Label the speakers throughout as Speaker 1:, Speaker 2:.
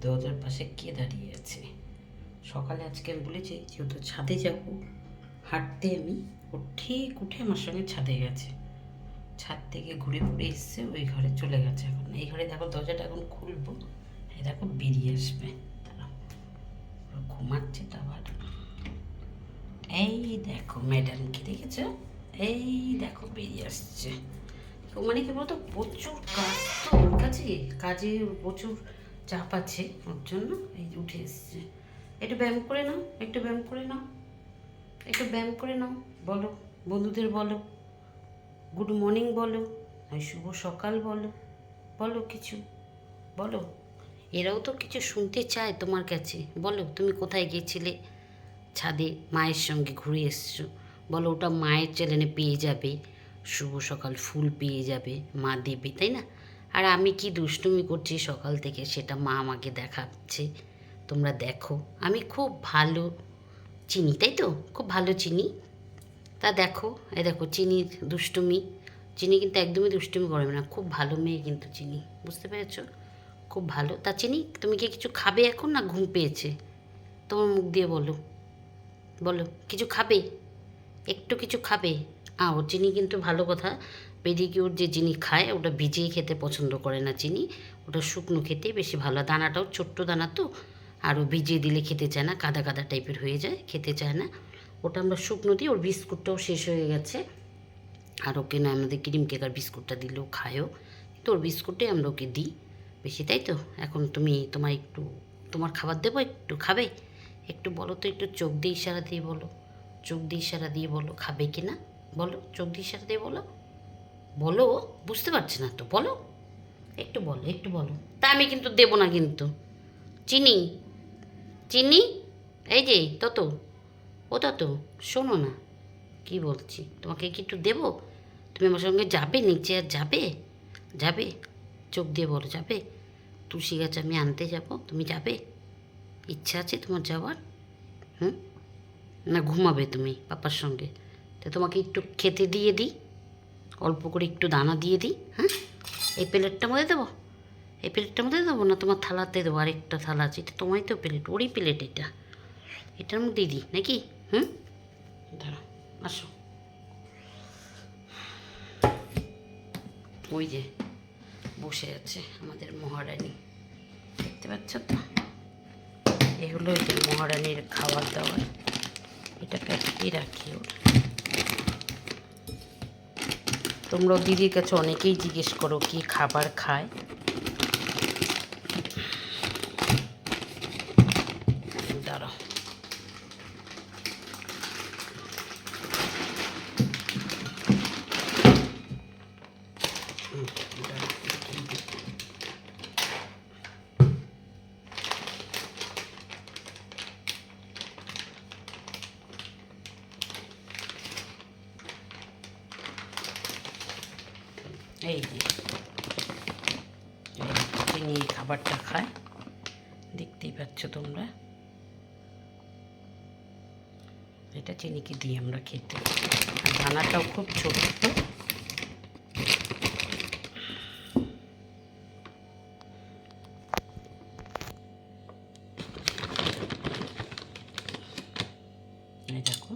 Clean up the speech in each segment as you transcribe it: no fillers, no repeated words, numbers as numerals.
Speaker 1: দরজার পাশে কে দাঁড়িয়ে আছে? সকালে আজকে আমি বলেছি যেহেতু ছাদে যাব হাঁটতে, আমি ও ঠিক উঠে আমার সঙ্গে ছাদে গেছে। ছাদ থেকে ঘুরে ঘুরে এসছে, ওই ঘরে চলে গেছে। এখন এই ঘরে দেখো, দরজাটা এখন খুলবো, এই দেখো বেরিয়ে আসবে। ঘুমাচ্ছে তো আবার। এই দেখো ম্যাডামকে দেখেছো, এই দেখো বেরিয়ে আসছে। মানে কি বলতো, প্রচুর কাজ তো ওর কাছে, কাজে প্রচুর চাপ আছে, ওর জন্য এই উঠে এসছে। একটু ব্যায়াম করে নাও, একটু ব্যায়াম করে নাও, একটু ব্যায়াম করে নাও। বলো বন্ধুদের, বলো গুড মর্নিং, বলো শুভ সকাল, বলো বলো কিছু বলো। এরাও তো কিছু শুনতে চায় তোমার কাছে। বলো তুমি কোথায় গিয়েছিলে, ছাদে মায়ের সঙ্গে ঘুরে এসছো, বলো ওটা মায়ের চ্যানেলে পেয়ে যাবে, শুভ সকাল ফুল পেয়ে যাবে, মা দেবে, তাই না? আর আমি কি দুষ্টুমি করছি সকাল থেকে সেটা মা আমাকে দেখাচ্ছে, তোমরা দেখো। আমি খুব ভালো চিনি, তাই তো, খুব ভালো চিনি। তা দেখো, এই দেখো চিনির দুষ্টুমি। চিনি কিন্তু একদমই দুষ্টুমি করে না, খুব ভালো মেয়ে কিন্তু চিনি, বুঝতে পেরেছো? খুব ভালো। তা চিনি, তুমি কি কিছু খাবে এখন, না ঘুম পেয়েছে? তোমার মুখ দিয়ে বলো, বলো কিছু খাবে, একটু কিছু খাবে। ও চিনি কিন্তু ভালো কথা, পেডিকিউর যে চিনি খায় ওটা ভিজিয়ে খেতে পছন্দ করে না চিনি, ওটা শুকনো খেতেই বেশি ভালো। দানাটাও ছোট্ট দানা তো, আরও ভিজিয়ে দিলে খেতে চায় না, কাদা কাদা টাইপের হয়ে যায়, খেতে চায় না। ওটা আমরা শুকনো দিই। ওর বিস্কুটটাও শেষ হয়ে গেছে, আর ওকে না আমাদের ক্রিম কেকার বিস্কুটটা দিলেও খায়ও, কিন্তু ওর বিস্কুটটাই আমরা ওকে দিই বেশি, তাই তো? এখন তুমি তোমার একটু, তোমার খাবার দেবো, একটু খাবে? একটু বলো তো, একটু চোখ দিয়ে ইশারা দিয়ে বলো, চোখ দিয়ে ইশারা দিয়ে বলো খাবে কি না, বলো চোখ দিয়ে ইশারা দিয়ে বলো, বলো। বুঝতে পারছি না তো, বলো একটু, বলো একটু বলো। তা আমি কিন্তু দেবো না কিন্তু। চিনি, চিনি, এই যে তত, ও তত, শোনো না কি বলছি, তোমাকে কি একটু দেবো? তুমি আমার সঙ্গে যাবে নিচে, আর যাবে, যাবে? চোখ দিয়ে বলো যাবে? তুলসী গাছ আমি আনতে যাব, তুমি যাবে? ইচ্ছা আছে তোমার যাওয়ার? হুম? না ঘুমাবে তুমি পাপার সঙ্গে? তো তোমাকে একটু খেতে দিয়ে দিই, অল্প করে একটু দানা দিয়ে দিই, হ্যাঁ? এই প্লেটটার মধ্যে দেবো, এই প্লেটটার মধ্যে দেবো, না তোমার থালাতে দেবো? আরেকটা থালা আছে, এটা তোমারই তো প্লেট, ওরই প্লেট এটা, এটার মধ্যে দিই নাকি? হুম, দাঁড়াও, আসো। ওই যে বসে আছে আমাদের মহারানী, দেখতে পাচ্ছ তো? এগুলো যে মহারানীর খাবার দাবার, এটা প্যাকেটেই রাখি ওর। তোমরাও দিদির কাছে অনেকেই জিজ্ঞেস করো কি খাবার খায়। দাঁড়াও, এই যে চিনি এই খাবারটা খায়, দেখতেই পাচ্ছ তোমরা। এটা চিনিকে দিই আমরা খেতে, আর দানাটাও খুব ছোট্ট। এই দেখো,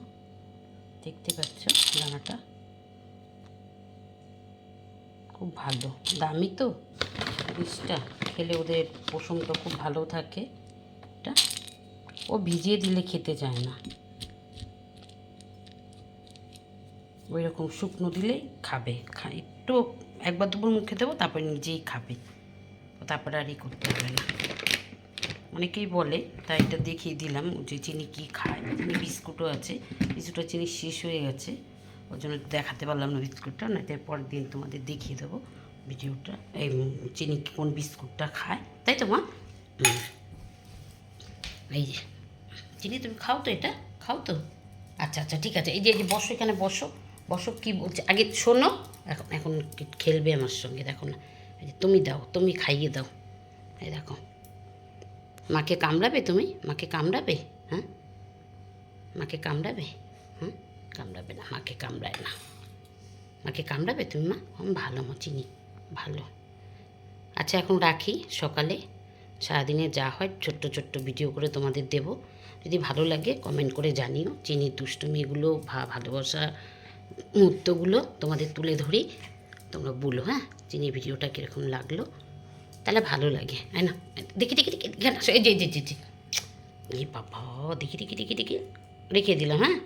Speaker 1: দেখতে পাচ্ছ দানাটা, খুব ভালো, দামি তো বিষটা, খেলে ওদের পোষণটা খুব ভালো থাকে। এটা ও ভিজিয়ে দিলে খেতে চায় না, ওই রকম শুকনো দিলেই খাবে, একটু একবার দুপুর মুখে দেবো, তারপরে নিজেই খাবে, তারপরে আর করতে হবে না। অনেকেই বলে, তাই এটা দেখিয়ে দিলাম যে চিনি কী খায়। চিনি বিস্কুটও আছে, বিস্কুটটা চিনি শেষ হয়ে গেছে, ওর জন্য দেখাতে পারলাম না বিস্কুটটা, না তাই পরের দিন তোমাদের দেখিয়ে দেবো ভিডিওটা, এই চিনি কোন বিস্কুটটা খায়, তাই তো মা? এই যে চিনি, তুমি খাও তো, এটা খাও তো? আচ্ছা আচ্ছা ঠিক আছে, এই যে বসো, এখানে বসো, বসো। কী বলছে আগে শোনো, এখন এখন খেলবে আমার সঙ্গে, দেখো না, এই যে তুমি দাও, তুমি খাইয়ে দাও, এই দেখো। মাকে কামড়াবে তুমি, মাকে কামড়াবে? হ্যাঁ, মাকে কামড়াবে? হ্যাঁ, কামড়াবে না, মাকে কামড়ায় না, মাকে কামড়াবে তুমি? মা ভালো, মা চিনি ভালো। আচ্ছা এখন রাখি, সকালে সারাদিনে যা হয় ছোট্ট ছোট্ট ভিডিও করে তোমাদের দেব। যদি ভালো লাগে কমেন্ট করে জানিও। চিনির দুষ্টুমিগুলো ভালোবাসা মুহূর্তগুলো তোমাদের তুলে ধরি, তোমরা বলো হ্যাঁ চিনির ভিডিওটা কীরকম লাগলো, তাহলে ভালো লাগে তাই না। দেখি দেখি দেখি এখানে আসো, এই যে এই বাবা, দেখি দেখি দেখি দেখি রেখে দিলাম হ্যাঁ।